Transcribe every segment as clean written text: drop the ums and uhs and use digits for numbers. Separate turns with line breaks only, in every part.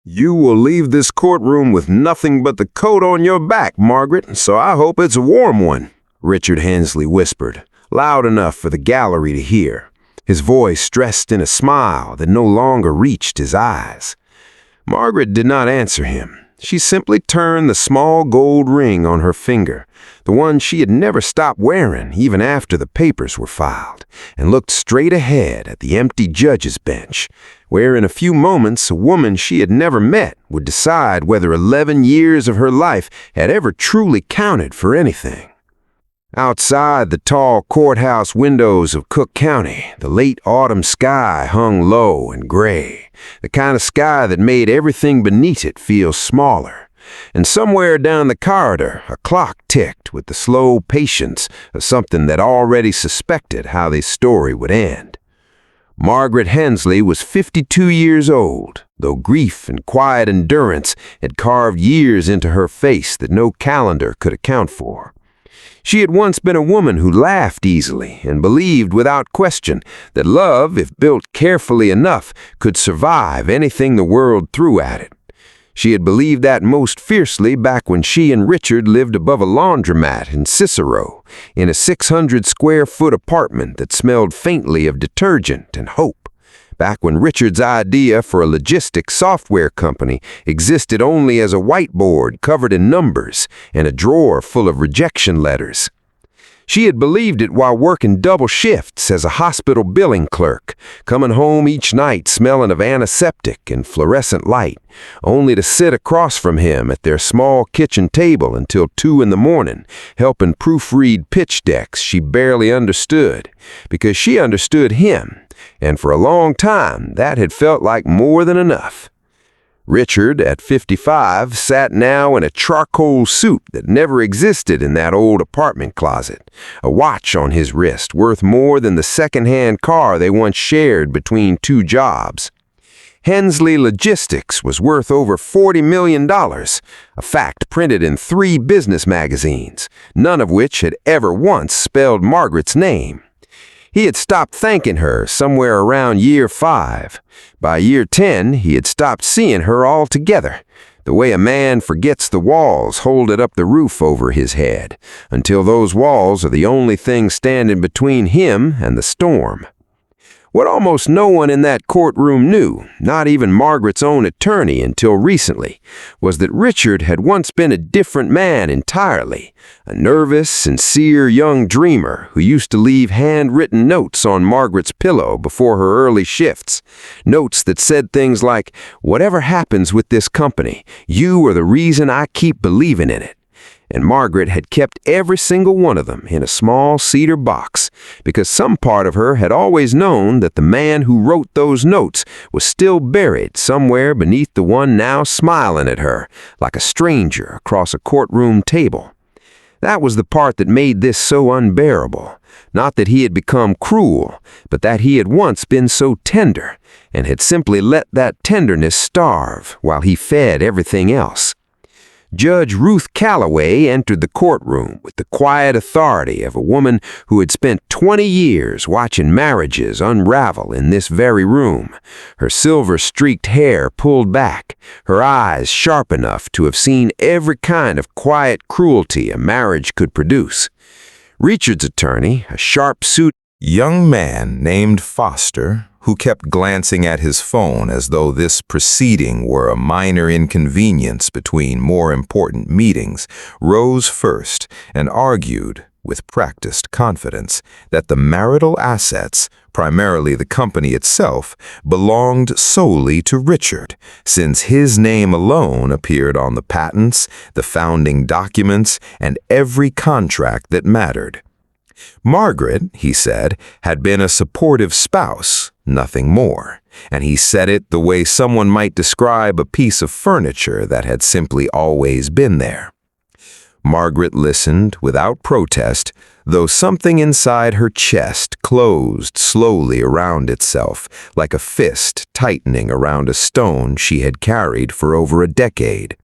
You will leave this courtroom with nothing but the coat on your back, Margaret, so I hope it's a warm one, Richard Hensley whispered, loud enough for the gallery to hear, his voice stressed in a smile that no longer reached his eyes. Margaret did not answer him. She simply turned the small gold ring on her finger, the one she had never stopped wearing even after the papers were filed, and looked straight ahead at the empty judge's bench, where in a few moments a woman she had never met would decide whether 11 years of her life had ever truly counted for anything. Outside the tall courthouse windows of Cook County, the late autumn sky hung low and gray, the kind of sky that made everything beneath it feel smaller. And somewhere down the corridor, a clock ticked with the slow patience of something that already suspected how this story would end. Margaret Hensley was 52 years old, though grief and quiet endurance had carved years into her face that no calendar could account for. She had once been a woman who laughed easily and believed without question that love, if built carefully enough, could survive anything the world threw at it. She had believed that most fiercely back when she and Richard lived above a laundromat in Cicero, in a 600-square-foot apartment that smelled faintly of detergent and hope. Back when Richard's idea for a logistics software company existed only as a whiteboard covered in numbers and a drawer full of rejection letters. She had believed it while working double shifts as a hospital billing clerk, coming home each night smelling of antiseptic and fluorescent light, only to sit across from him at their small kitchen table until 2 in the morning, helping proofread pitch decks she barely understood, because she understood him, and for a long time that had felt like more than enough. Richard, at 55, sat now in a charcoal suit that never existed in that old apartment closet, a watch on his wrist worth more than the second-hand car they once shared between 2 jobs. Hensley Logistics was worth over $40 million, a fact printed in 3 business magazines, none of which had ever once spelled Margaret's name. He had stopped thanking her somewhere around year 5. By year 10, he had stopped seeing her altogether, the way a man forgets the walls holding up the roof over his head, until those walls are the only thing standing between him and the storm. What almost no one in that courtroom knew, not even Margaret's own attorney until recently, was that Richard had once been a different man entirely, a nervous, sincere young dreamer who used to leave handwritten notes on Margaret's pillow before her early shifts, notes that said things like, "Whatever happens with this company, you are the reason I keep believing in it." And Margaret had kept every single one of them in a small cedar box, because some part of her had always known that the man who wrote those notes was still buried somewhere beneath the one now smiling at her, like a stranger across a courtroom table. That was the part that made this so unbearable. Not that he had become cruel, but that he had once been so tender, and had simply let that tenderness starve while he fed everything else. Judge Ruth Calloway entered the courtroom with the quiet authority of a woman who had spent 20 years watching marriages unravel in this very room, her silver-streaked hair pulled back, her eyes sharp enough to have seen every kind of quiet cruelty a marriage could produce. Richard's attorney, a sharp-suited
young man named Foster, who kept glancing at his phone as though this proceeding were a minor inconvenience between more important meetings, rose first and argued, with practiced confidence, that the marital assets, primarily the company itself, belonged solely to Richard, since his name alone appeared on the patents, the founding documents, and every contract that mattered. Margaret, he said, had been a supportive spouse, nothing more, and he said it the way someone might describe a piece of furniture that had simply always been there. Margaret listened without protest, though something inside her chest closed slowly around itself, like a fist tightening around a stone she had carried for over a decade.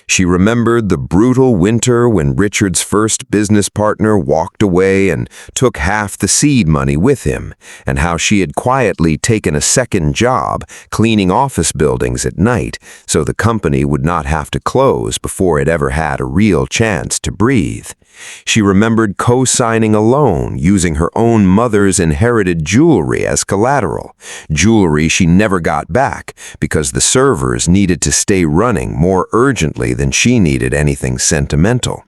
She remembered the brutal winter when Richard's first business partner walked away and took half the seed money with him, and how she had quietly taken a second job cleaning office buildings at night so the company would not have to close before it ever had a real chance to breathe. She remembered co-signing a loan using her own mother's inherited jewelry as collateral, jewelry she never got back because the servers needed to stay running more urgently than she needed anything sentimental.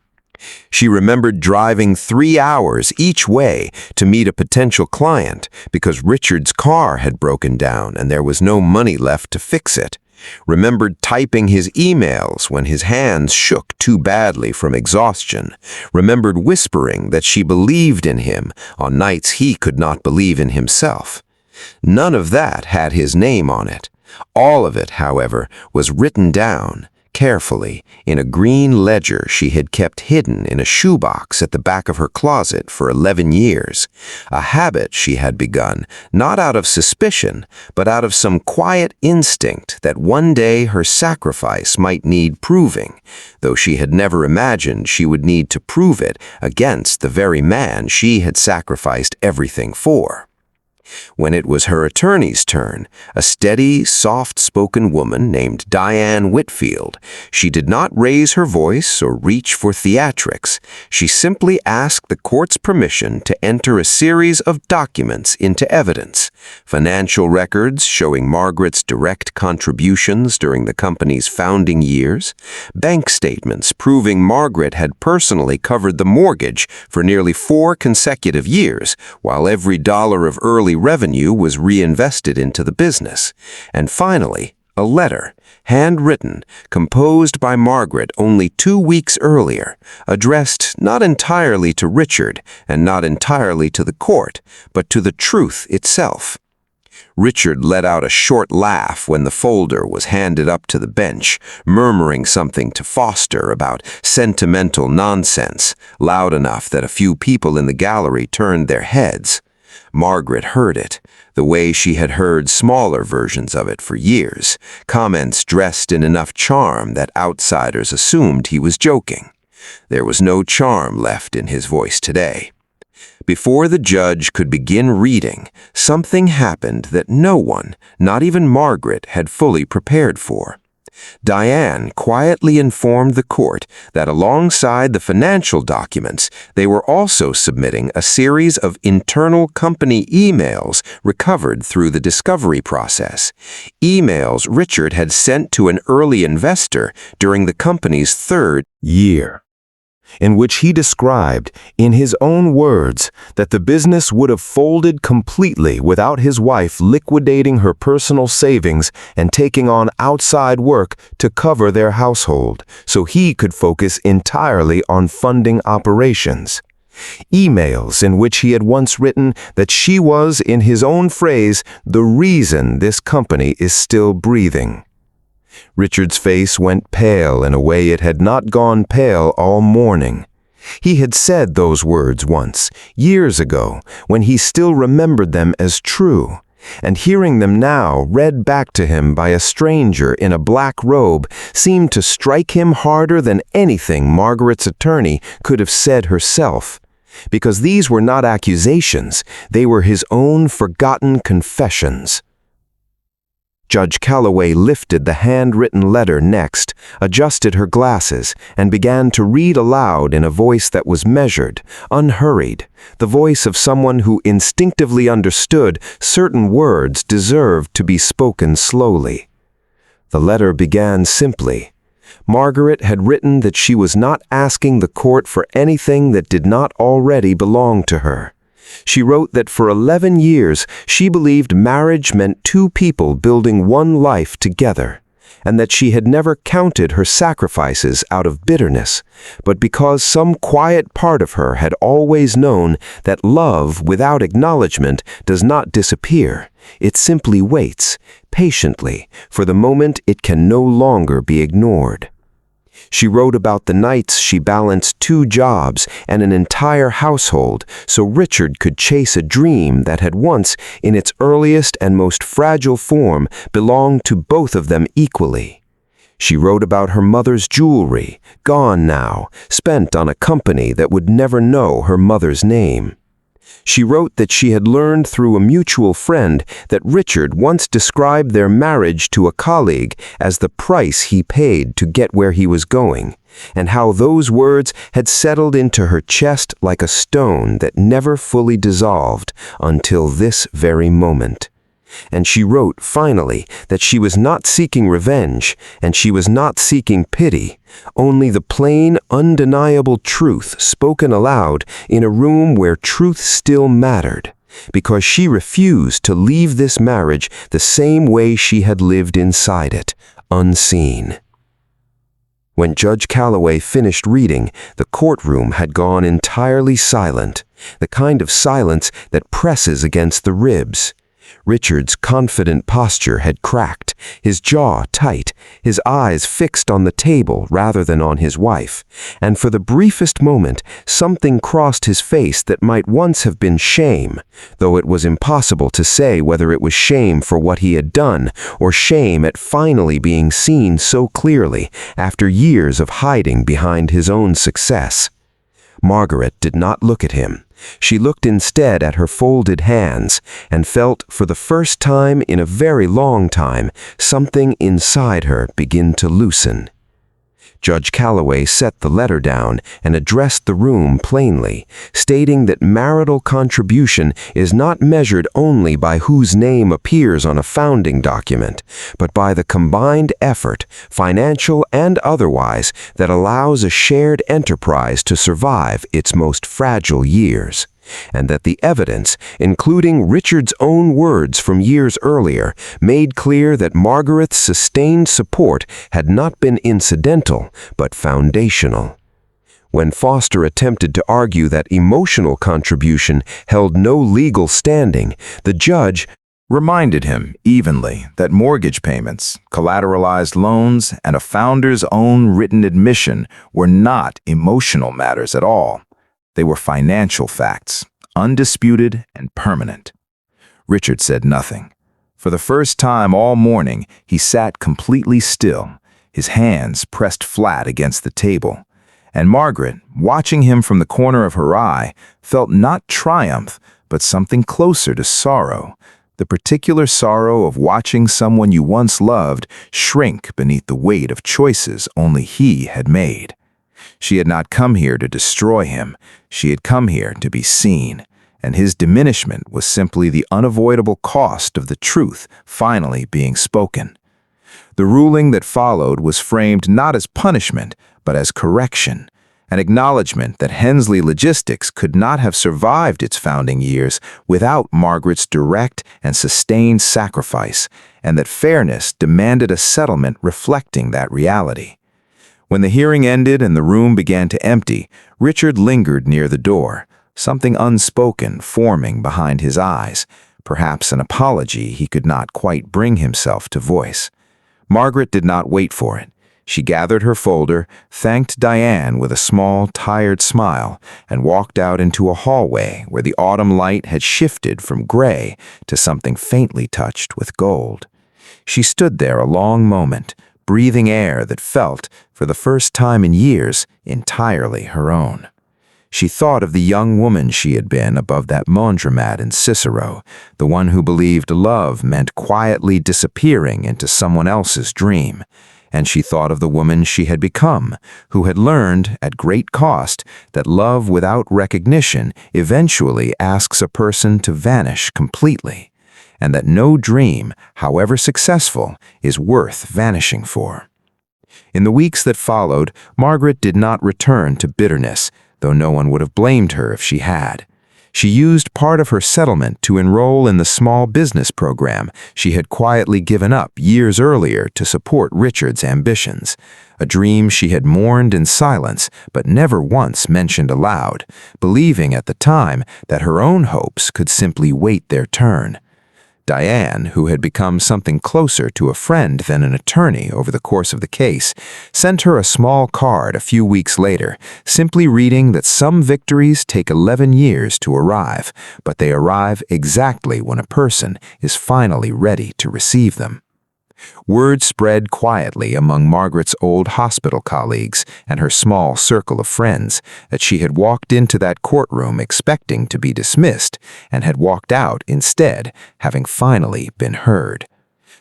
She remembered driving 3 hours each way to meet a potential client because Richard's car had broken down and there was no money left to fix it. Remembered typing his emails when his hands shook too badly from exhaustion. Remembered whispering that she believed in him on nights he could not believe in himself. None of that had his name on it. All of it, however, was written down, carefully, in a green ledger she had kept hidden in a shoebox at the back of her closet for 11 years, a habit she had begun, not out of suspicion, but out of some quiet instinct that one day her sacrifice might need proving, though she had never imagined she would need to prove it against the very man she had sacrificed everything for. When it was her attorney's turn, a steady, soft-spoken woman named Diane Whitfield, she did not raise her voice or reach for theatrics. She simply asked the court's permission to enter a series of documents into evidence: financial records showing Margaret's direct contributions during the company's founding years, bank statements proving Margaret had personally covered the mortgage for nearly 4 consecutive years, while every dollar of early revenue was reinvested into the business, and finally, a letter, handwritten, composed by Margaret only 2 weeks earlier, addressed not entirely to Richard and not entirely to the court, but to the truth itself. Richard let out a short laugh when the folder was handed up to the bench, murmuring something to Foster about sentimental nonsense, loud enough that a few people in the gallery turned their heads. Margaret heard it, the way she had heard smaller versions of it for years, comments dressed in enough charm that outsiders assumed he was joking. There was no charm left in his voice today. Before the judge could begin reading, something happened that no one, not even Margaret, had fully prepared for. Diane quietly informed the court that alongside the financial documents, they were also submitting a series of internal company emails recovered through the discovery process. Emails Richard had sent to an early investor during the company's 3rd year, in which he described, in his own words, that the business would have folded completely without his wife liquidating her personal savings and taking on outside work to cover their household, so he could focus entirely on funding operations. Emails in which he had once written that she was, in his own phrase, the reason this company is still breathing. Richard's face went pale in a way it had not gone pale all morning. He had said those words once, years ago, when he still remembered them as true, and hearing them now read back to him by a stranger in a black robe seemed to strike him harder than anything Margaret's attorney could have said herself, because these were not accusations, they were his own forgotten confessions. Judge Calloway lifted the handwritten letter next, adjusted her glasses, and began to read aloud in a voice that was measured, unhurried, the voice of someone who instinctively understood certain words deserved to be spoken slowly. The letter began simply. Margaret had written that she was not asking the court for anything that did not already belong to her. She wrote that for 11 years she believed marriage meant 2 people building one life together, and that she had never counted her sacrifices out of bitterness, but because some quiet part of her had always known that love without acknowledgement does not disappear. It simply waits, patiently, for the moment it can no longer be ignored. She wrote about the nights she balanced 2 jobs and an entire household so Richard could chase a dream that had once, in its earliest and most fragile form, belonged to both of them equally. She wrote about her mother's jewelry, gone now, spent on a company that would never know her mother's name. She wrote that she had learned through a mutual friend that Richard once described their marriage to a colleague as the price he paid to get where he was going, and how those words had settled into her chest like a stone that never fully dissolved until this very moment. And she wrote, finally, that she was not seeking revenge, and she was not seeking pity, only the plain, undeniable truth spoken aloud in a room where truth still mattered, because she refused to leave this marriage the same way she had lived inside it, unseen. When Judge Calloway finished reading, the courtroom had gone entirely silent, the kind of silence that presses against the ribs. Richard's confident posture had cracked, his jaw tight, his eyes fixed on the table rather than on his wife, and for the briefest moment something crossed his face that might once have been shame, though it was impossible to say whether it was shame for what he had done or shame at finally being seen so clearly after years of hiding behind his own success. Margaret did not look at him. She looked instead at her folded hands and felt, for the first time in a very long time, something inside her begin to loosen. Judge Calloway set the letter down and addressed the room plainly, stating that marital contribution is not measured only by whose name appears on a founding document, but by the combined effort, financial and otherwise, that allows a shared enterprise to survive its most fragile years, and that the evidence, including Richard's own words from years earlier, made clear that Margaret's sustained support had not been incidental, but foundational. When Foster attempted to argue that emotional contribution held no legal standing, the judge
reminded him evenly that mortgage payments, collateralized loans, and a founder's own written admission were not emotional matters at all. They were financial facts, undisputed and permanent. Richard said nothing. For the first time all morning, he sat completely still, his hands pressed flat against the table. And Margaret, watching him from the corner of her eye, felt not triumph, but something closer to sorrow, the particular sorrow of watching someone you once loved shrink beneath the weight of choices only he had made. She had not come here to destroy him. She had come here to be seen, and his diminishment was simply the unavoidable cost of the truth finally being spoken. The ruling that followed was framed not as punishment, but as correction, an acknowledgement that Hensley Logistics could not have survived its founding years without Margaret's direct and sustained sacrifice, and that fairness demanded a settlement reflecting that reality. When the hearing ended and the room began to empty, Richard lingered near the door, something unspoken forming behind his eyes, perhaps an apology he could not quite bring himself to voice. Margaret did not wait for it. She gathered her folder, thanked Diane with a small, tired smile, and walked out into a hallway where the autumn light had shifted from gray to something faintly touched with gold. She stood there a long moment, breathing air that felt, for the first time in years, entirely her own. She thought of the young woman she had been above that laundromat in Cicero, the one who believed love meant quietly disappearing into someone else's dream. And she thought of the woman she had become, who had learned, at great cost, that love without recognition eventually asks a person to vanish completely, and that no dream, however successful, is worth vanishing for. In the weeks that followed, Margaret did not return to bitterness, though no one would have blamed her if she had. She used part of her settlement to enroll in the small business program she had quietly given up years earlier to support Richard's ambitions, a dream she had mourned in silence but never once mentioned aloud, believing at the time that her own hopes could simply wait their turn. Diane, who had become something closer to a friend than an attorney over the course of the case, sent her a small card a few weeks later, simply reading that some victories take 11 years to arrive, but they arrive exactly when a person is finally ready to receive them. Word spread quietly among Margaret's old hospital colleagues and her small circle of friends that she had walked into that courtroom expecting to be dismissed and had walked out instead, having finally been heard.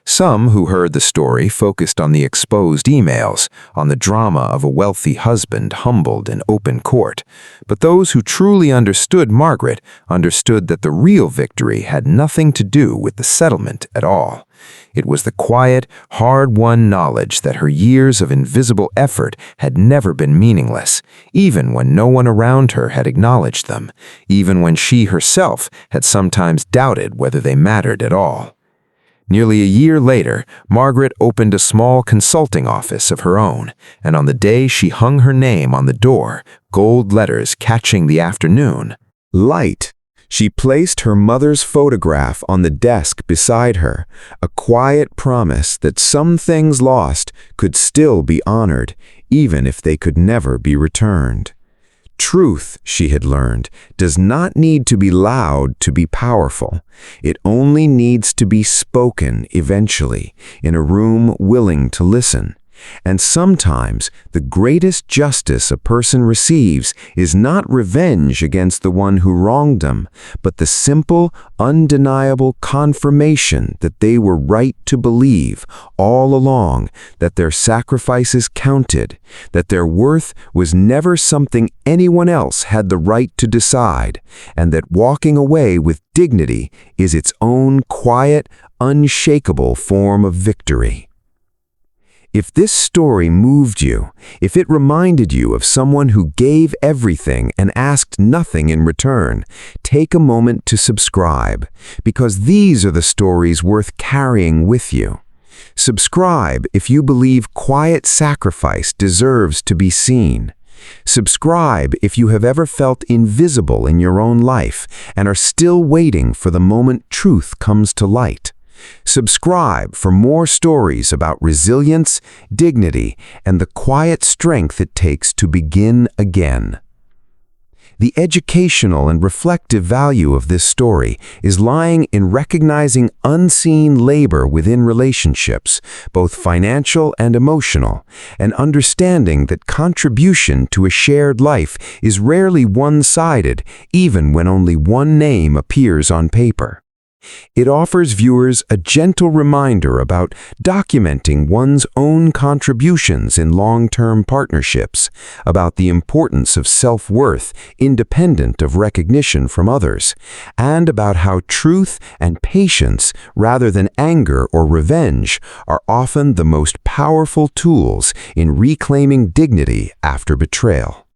Some who heard the story focused on the exposed emails, on the drama of a wealthy husband humbled in open court. But those who truly understood Margaret understood that the real victory had nothing to do with the settlement at all. It was the quiet, hard-won knowledge that her years of invisible effort had never been meaningless, even when no one around her had acknowledged them, even when she herself had sometimes doubted whether they mattered at all. Nearly a year later, Margaret opened a small consulting office of her own, and on the day she hung her name on the door, gold letters catching the afternoon,
Light. She placed her mother's photograph on the desk beside her, a quiet promise that some things lost could still be honored, even if they could never be returned. Truth, she had learned, does not need to be loud to be powerful. It only needs to be spoken eventually, in a room willing to listen. And sometimes the greatest justice a person receives is not revenge against the one who wronged them, but the simple, undeniable confirmation that they were right to believe all along, that their sacrifices counted, that their worth was never something anyone else had the right to decide, and that walking away with dignity is its own quiet, unshakable form of victory. If this story moved you, if it reminded you of someone who gave everything and asked nothing in return, take a moment to subscribe, because these are the stories worth carrying with you. Subscribe if you believe quiet sacrifice deserves to be seen. Subscribe if you have ever felt invisible in your own life and are still waiting for the moment truth comes to light. Subscribe for more stories about resilience, dignity, and the quiet strength it takes to begin again. The educational and reflective value of this story is lying in recognizing unseen labor within relationships, both financial and emotional, and understanding that contribution to a shared life is rarely one-sided, even when only one name appears on paper. It offers viewers a gentle reminder about documenting one's own contributions in long-term partnerships, about the importance of self-worth independent of recognition from others, and about how truth and patience, rather than anger or revenge, are often the most powerful tools in reclaiming dignity after betrayal.